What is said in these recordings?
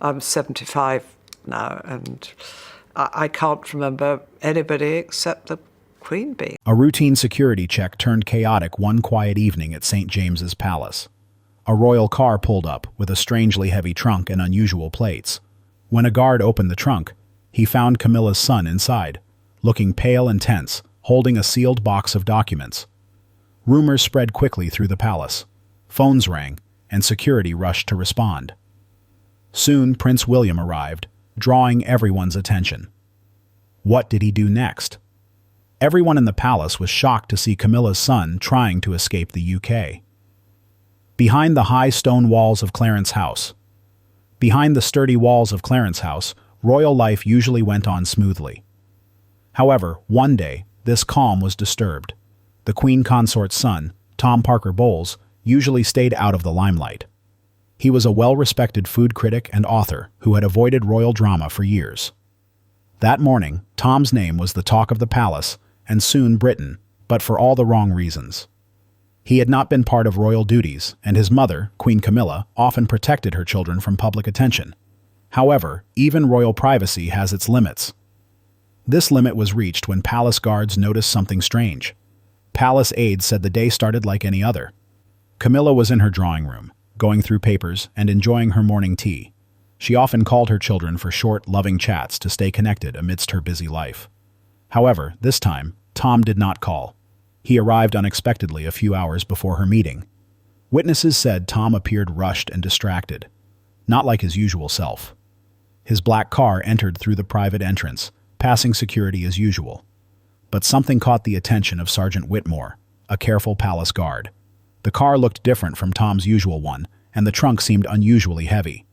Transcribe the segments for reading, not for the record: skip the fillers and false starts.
I'm 75 now, and I can't remember anybody except the Queen Bee. A routine security check turned chaotic one quiet evening at St. James's Palace. A royal car pulled up with a strangely heavy trunk and unusual plates. When a guard opened the trunk, he found Camilla's son inside, looking pale and tense, holding a sealed box of documents. Rumors spread quickly through the palace. Phones rang, and security rushed to respond. Soon, Prince William arrived, drawing everyone's attention. What did he do next? Everyone in the palace was shocked to see Camilla's son trying to escape the UK. Behind the high stone walls of Clarence House. Behind the sturdy walls of Clarence House, royal life usually went on smoothly. However, one day, this calm was disturbed. The Queen Consort's son, Tom Parker Bowles, usually stayed out of the limelight. He was a well-respected food critic and author who had avoided royal drama for years. That morning, Tom's name was the talk of the palace, and soon Britain, but for all the wrong reasons. He had not been part of royal duties, and his mother, Queen Camilla, often protected her children from public attention. However, even royal privacy has its limits. This limit was reached when palace guards noticed something strange. Palace aides said the day started like any other. Camilla was in her drawing room, going through papers and enjoying her morning tea. She often called her children for short, loving chats to stay connected amidst her busy life. However, this time, Tom did not call. He arrived unexpectedly a few hours before her meeting. Witnesses said Tom appeared rushed and distracted, not like his usual self. His black car entered through the private entrance, passing security as usual. But something caught the attention of Sergeant Whitmore, a careful palace guard. The car looked different from Tom's usual one, and the trunk seemed unusually heavy.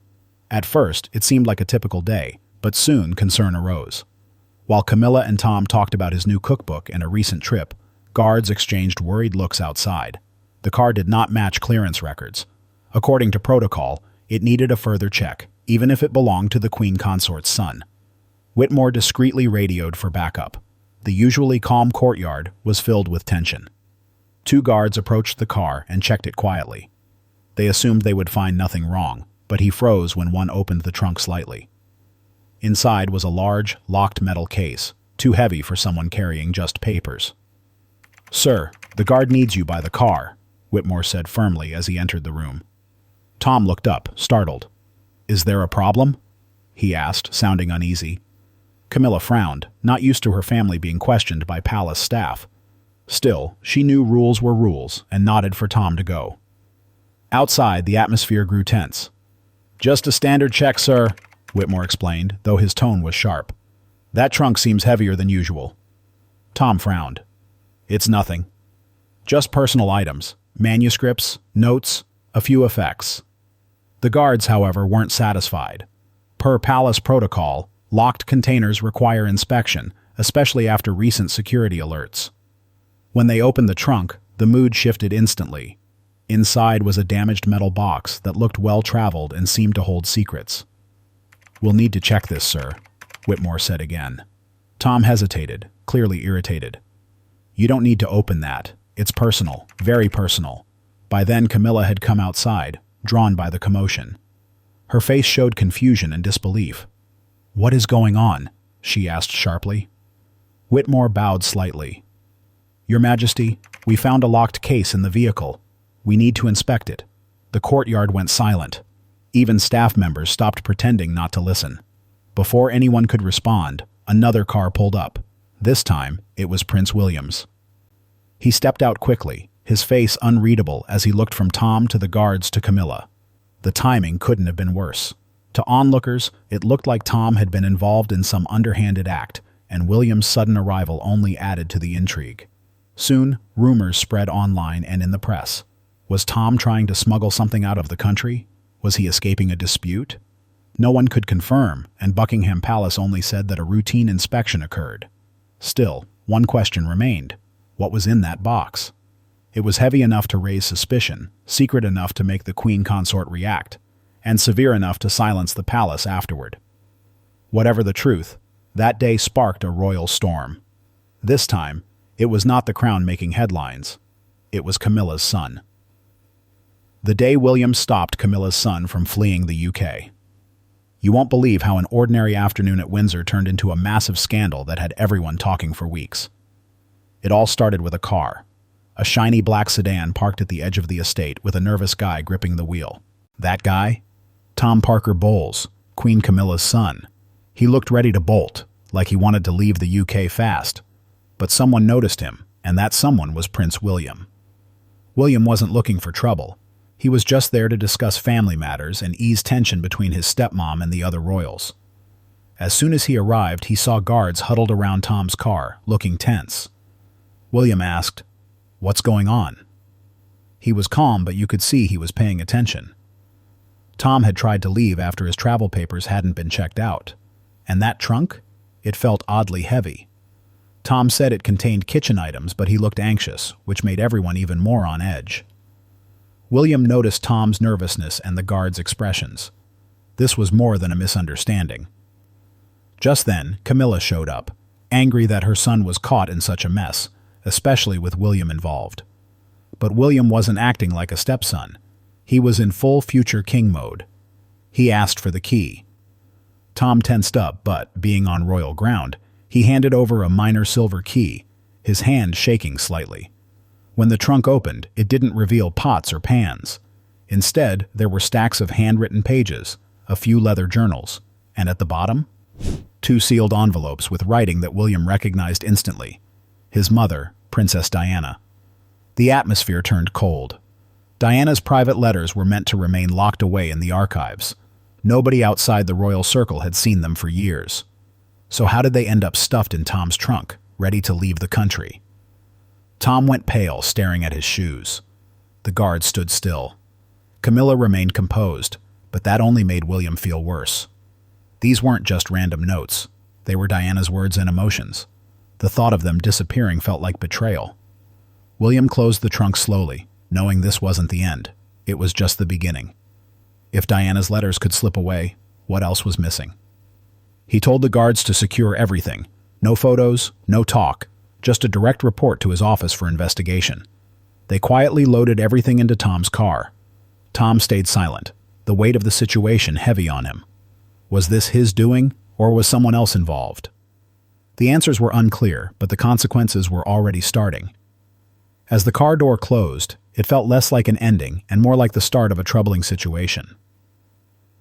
At first, it seemed like a typical day, but soon concern arose. While Camilla and Tom talked about his new cookbook and a recent trip, guards exchanged worried looks outside. The car did not match clearance records. According to protocol, it needed a further check, even if it belonged to the Queen Consort's son. Whitmore discreetly radioed for backup. The usually calm courtyard was filled with tension. Two guards approached the car and checked it quietly. They assumed they would find nothing wrong, but he froze when one opened the trunk slightly. Inside was a large, locked metal case, too heavy for someone carrying just papers. "Sir, the guard needs you by the car," Whitmore said firmly as he entered the room. Tom looked up, startled. "Is there a problem?" he asked, sounding uneasy. Camilla frowned, not used to her family being questioned by palace staff. Still, she knew rules were rules and nodded for Tom to go. Outside, the atmosphere grew tense. "Just a standard check, sir," Whitmore explained, though his tone was sharp. "That trunk seems heavier than usual." Tom frowned. "It's nothing. Just personal items, manuscripts, notes, a few effects." The guards, however, weren't satisfied. Per palace protocol, locked containers require inspection, especially after recent security alerts. When they opened the trunk, the mood shifted instantly. Inside was a damaged metal box that looked well-traveled and seemed to hold secrets. "We'll need to check this, sir," Whitmore said again. Tom hesitated, clearly irritated. "You don't need to open that. It's personal, very personal." By then, Camilla had come outside, drawn by the commotion. Her face showed confusion and disbelief. "What is going on?" she asked sharply. Whitmore bowed slightly. "Your Majesty, we found a locked case in the vehicle. We need to inspect it." The courtyard went silent. Even staff members stopped pretending not to listen. Before anyone could respond, another car pulled up. This time, it was Prince William's. He stepped out quickly, his face unreadable as he looked from Tom to the guards to Camilla. The timing couldn't have been worse. To onlookers, it looked like Tom had been involved in some underhanded act, and William's sudden arrival only added to the intrigue. Soon, rumors spread online and in the press. Was Tom trying to smuggle something out of the country? Was he escaping a dispute? No one could confirm, and Buckingham Palace only said that a routine inspection occurred. Still, one question remained. What was in that box? It was heavy enough to raise suspicion, secret enough to make the Queen Consort react, and severe enough to silence the palace afterward. Whatever the truth, that day sparked a royal storm. This time, it was not the crown making headlines. It was Camilla's son. The day William stopped Camilla's son from fleeing the UK. You won't believe how an ordinary afternoon at Windsor turned into a massive scandal that had everyone talking for weeks. It all started with a car. A shiny black sedan parked at the edge of the estate with a nervous guy gripping the wheel. That guy? Tom Parker Bowles, Queen Camilla's son. He looked ready to bolt, like he wanted to leave the UK fast. But someone noticed him, and that someone was Prince William. William wasn't looking for trouble. He was just there to discuss family matters and ease tension between his stepmom and the other royals. As soon as he arrived, he saw guards huddled around Tom's car, looking tense. William asked, "What's going on?" He was calm, but you could see he was paying attention. Tom had tried to leave after his travel papers hadn't been checked out. And that trunk? It felt oddly heavy. Tom said it contained kitchen items, but he looked anxious, which made everyone even more on edge. William noticed Tom's nervousness and the guards' expressions. This was more than a misunderstanding. Just then, Camilla showed up, angry that her son was caught in such a mess, especially with William involved. But William wasn't acting like a stepson. He was in full future king mode. He asked for the key. Tom tensed up, but, being on royal ground, he handed over a minor silver key, his hand shaking slightly. When the trunk opened, it didn't reveal pots or pans. Instead, there were stacks of handwritten pages, a few leather journals, and at the bottom, 2 sealed envelopes with writing that William recognized instantly. His mother, Princess Diana. The atmosphere turned cold. Diana's private letters were meant to remain locked away in the archives. Nobody outside the royal circle had seen them for years. So how did they end up stuffed in Tom's trunk, ready to leave the country? Tom went pale, staring at his shoes. The guards stood still. Camilla remained composed, but that only made William feel worse. These weren't just random notes. They were Diana's words and emotions. The thought of them disappearing felt like betrayal. William closed the trunk slowly, knowing this wasn't the end. It was just the beginning. If Diana's letters could slip away, what else was missing? He told the guards to secure everything. No photos, no talk. Just a direct report to his office for investigation. They quietly loaded everything into Tom's car. Tom stayed silent, the weight of the situation heavy on him. Was this his doing, or was someone else involved? The answers were unclear, but the consequences were already starting. As the car door closed, it felt less like an ending and more like the start of a troubling situation.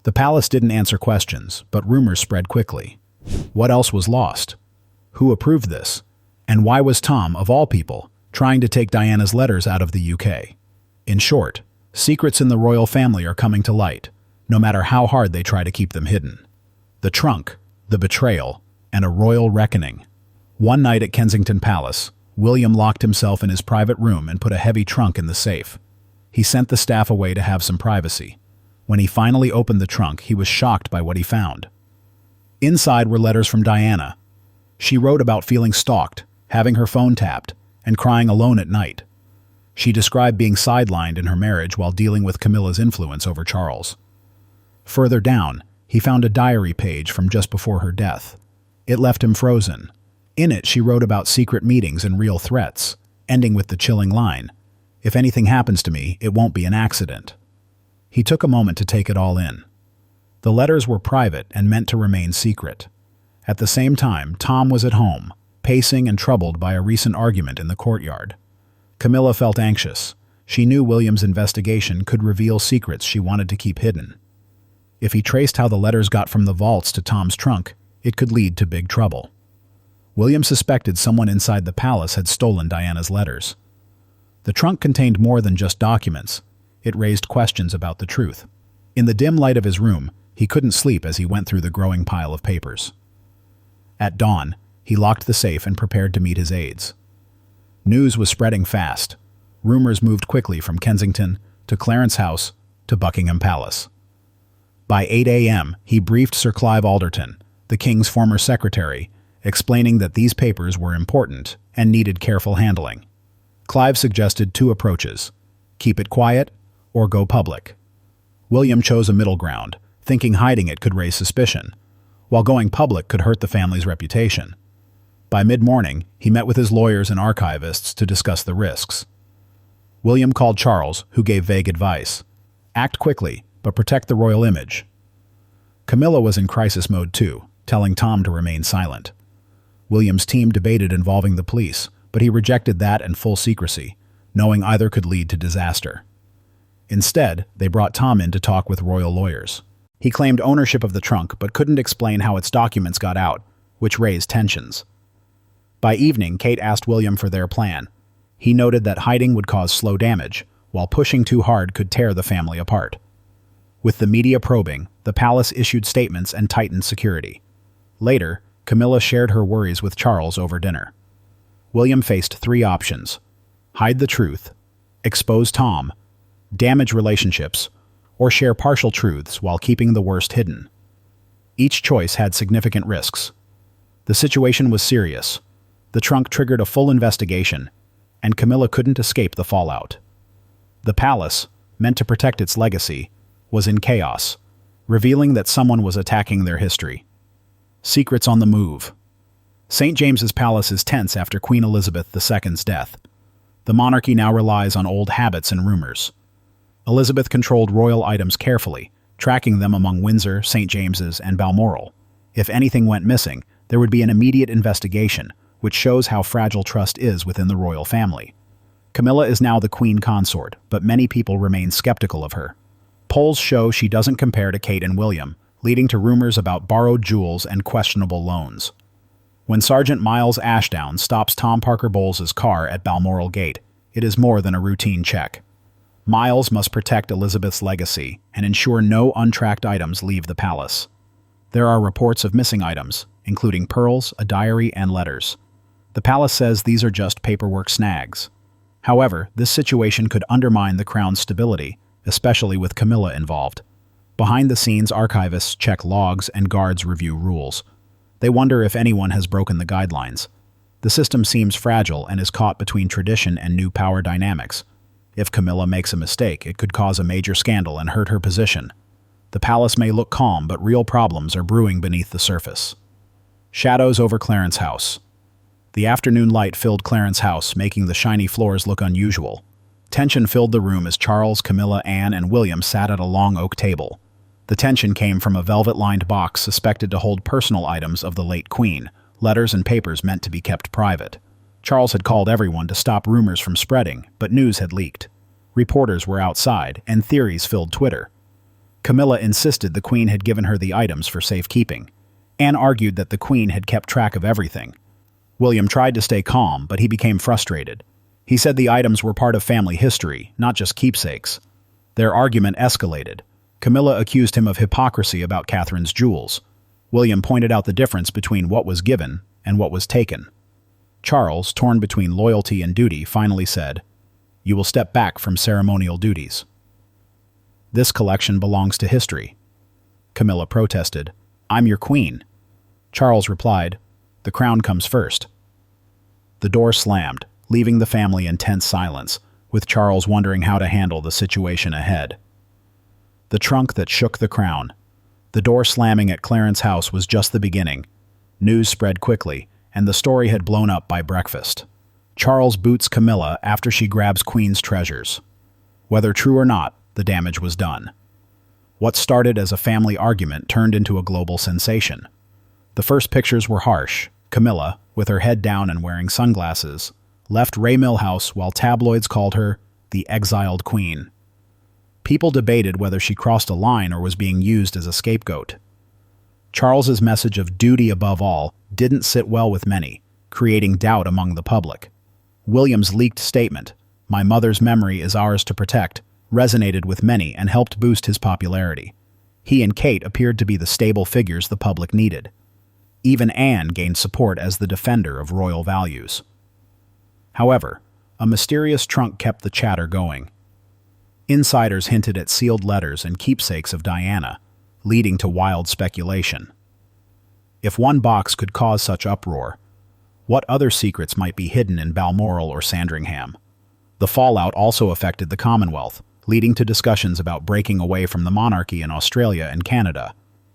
The palace didn't answer questions, but rumors spread quickly. What else was lost? Who approved this? And why was Tom, of all people, trying to take Diana's letters out of the UK? In short, secrets in the royal family are coming to light, no matter how hard they try to keep them hidden. The trunk, the betrayal, and a royal reckoning. One night at Kensington Palace, William locked himself in his private room and put a heavy trunk in the safe. He sent the staff away to have some privacy. When he finally opened the trunk, he was shocked by what he found. Inside were letters from Diana. She wrote about feeling stalked, having her phone tapped, and crying alone at night. She described being sidelined in her marriage while dealing with Camilla's influence over Charles. Further down, he found a diary page from just before her death. It left him frozen. In it, she wrote about secret meetings and real threats, ending with the chilling line, "If anything happens to me, it won't be an accident." He took a moment to take it all in. The letters were private and meant to remain secret. At the same time, Tom was at home, pacing and troubled by a recent argument in the courtyard. Camilla felt anxious. She knew William's investigation could reveal secrets she wanted to keep hidden. If he traced how the letters got from the vaults to Tom's trunk, it could lead to big trouble. William suspected someone inside the palace had stolen Diana's letters. The trunk contained more than just documents. It raised questions about the truth. In the dim light of his room, he couldn't sleep as he went through the growing pile of papers. At dawn, he locked the safe and prepared to meet his aides. News was spreading fast. Rumors moved quickly from Kensington to Clarence House to Buckingham Palace. By 8 a.m., he briefed Sir Clive Alderton, the king's former secretary, explaining that these papers were important and needed careful handling. Clive suggested 2 approaches: keep it quiet or go public. William chose a middle ground, thinking hiding it could raise suspicion, while going public could hurt the family's reputation. By mid-morning, he met with his lawyers and archivists to discuss the risks. William called Charles, who gave vague advice. Act quickly, but protect the royal image. Camilla was in crisis mode too, telling Tom to remain silent. William's team debated involving the police, but he rejected that and full secrecy, knowing either could lead to disaster. Instead, they brought Tom in to talk with royal lawyers. He claimed ownership of the trunk but couldn't explain how its documents got out, which raised tensions. By evening, Kate asked William for their plan. He noted that hiding would cause slow damage, while pushing too hard could tear the family apart. With the media probing, the palace issued statements and tightened security. Later, Camilla shared her worries with Charles over dinner. William faced 3 options: hide the truth, expose Tom, damage relationships, or share partial truths while keeping the worst hidden. Each choice had significant risks. The situation was serious. The trunk triggered a full investigation, and Camilla couldn't escape the fallout. The palace, meant to protect its legacy, was in chaos, revealing that someone was attacking their history. Secrets on the move. St. James's Palace is tense after Queen Elizabeth II's death. The monarchy now relies on old habits and rumors. Elizabeth controlled royal items carefully, tracking them among Windsor, St. James's, and Balmoral. If anything went missing, there would be an immediate investigation, which shows how fragile trust is within the royal family. Camilla is now the queen consort, but many people remain skeptical of her. Polls show she doesn't compare to Kate and William, leading to rumors about borrowed jewels and questionable loans. When Sergeant Miles Ashdown stops Tom Parker Bowles' car at Balmoral Gate, it is more than a routine check. Miles must protect Elizabeth's legacy and ensure no untracked items leave the palace. There are reports of missing items, including pearls, a diary, and letters. The palace says these are just paperwork snags. However, this situation could undermine the crown's stability, especially with Camilla involved. Behind the scenes, archivists check logs and guards review rules. They wonder if anyone has broken the guidelines. The system seems fragile and is caught between tradition and new power dynamics. If Camilla makes a mistake, it could cause a major scandal and hurt her position. The palace may look calm, but real problems are brewing beneath the surface. Shadows over Clarence House. The afternoon light filled Clarence House, making the shiny floors look unusual. Tension filled the room as Charles, Camilla, Anne, and William sat at a long oak table. The tension came from a velvet-lined box suspected to hold personal items of the late Queen, letters and papers meant to be kept private. Charles had called everyone to stop rumors from spreading, but news had leaked. Reporters were outside, and theories filled Twitter. Camilla insisted the Queen had given her the items for safekeeping. Anne argued that the Queen had kept track of everything. William tried to stay calm, but he became frustrated. He said the items were part of family history, not just keepsakes. Their argument escalated. Camilla accused him of hypocrisy about Catherine's jewels. William pointed out the difference between what was given and what was taken. Charles, torn between loyalty and duty, finally said, "You will step back from ceremonial duties." This collection belongs to history. Camilla protested, "I'm your queen." Charles replied, "The crown comes first." The door slammed, leaving the family in tense silence, with Charles wondering how to handle the situation ahead. The trunk that shook the crown. The door slamming at Clarence House was just the beginning. News spread quickly, and the story had blown up by breakfast. Charles boots Camilla after she grabs Queen's treasures. Whether true or not, the damage was done. What started as a family argument turned into a global sensation. The first pictures were harsh. Camilla, with her head down and wearing sunglasses, left Raymill House while tabloids called her the exiled queen. People debated whether she crossed a line or was being used as a scapegoat. Charles's message of duty above all didn't sit well with many, creating doubt among the public. William's leaked statement, "My mother's memory is ours to protect," resonated with many and helped boost his popularity. He and Kate appeared to be the stable figures the public needed. Even Anne gained support as the defender of royal values. However, a mysterious trunk kept the chatter going. Insiders hinted at sealed letters and keepsakes of Diana, leading to wild speculation. If one box could cause such uproar, what other secrets might be hidden in Balmoral or Sandringham? The fallout also affected the Commonwealth, leading to discussions about breaking away from the monarchy in Australia and Canada.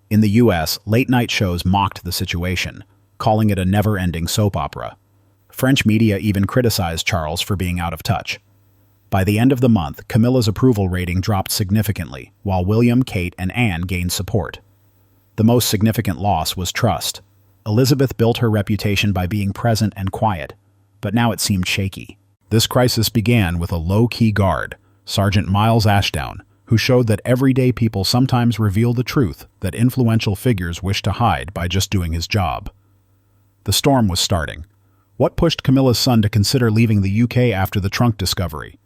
In the US, late-night shows mocked the situation, calling it a never-ending soap opera. French media even criticized Charles for being out of touch. By the end of the month, Camilla's approval rating dropped significantly, while William, Kate, and Anne gained support. The most significant loss was trust. Elizabeth built her reputation by being present and quiet, but now it seemed shaky. This crisis began with a low-key guard, Sergeant Miles Ashdown, who showed that everyday people sometimes reveal the truth that influential figures wish to hide by just doing his job. The storm was starting. What pushed Camilla's son to consider leaving the UK after the trunk discovery?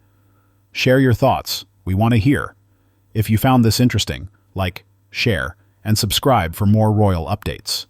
Share your thoughts. We want to hear. If you found this interesting, like, share, and subscribe for more royal updates.